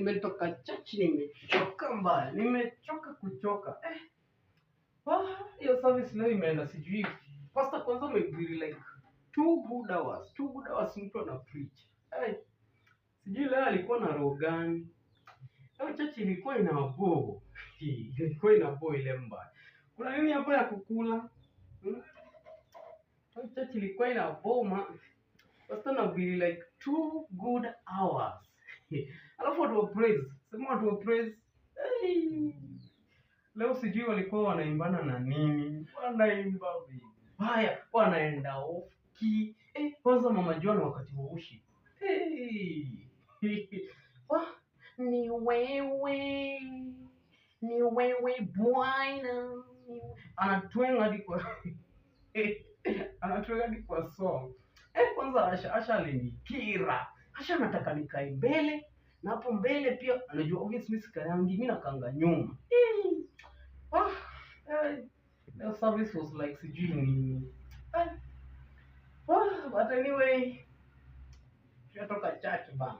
nimetoka church, nimechoka mbaya, nimechoka kuchoka. Hiyo service leo imeenda sijui. Pastor kwanza umehubiri like 2 good hours mtu ana preach. Sijui leo alikuwa na roho gani. Leo church ilikuwa ina boo. Ilikuwa ina boo ile mbaya. Kuna nini hapo ya kukula? Leo church ilikuwa ina boo. Pastor anahubiri like 2 good hours. Alafu watu wa praise. Sema watu wa praise. Leo sijui walikuwa wanaimbana na nini. Wanaimba vibaya, wanaenda off key. Kwanza Mama Joan wakati wa worship. Ni wewe Bwana. Anatwenga hadi kwa song. Kwanza Asha alinikira. Asha anataka nikae mbele. Na hapo mbele pia anajua obviously sikayangi, mimi nakanga nyuma. The service was like sijui nini. But anyway, tunatoka church bana.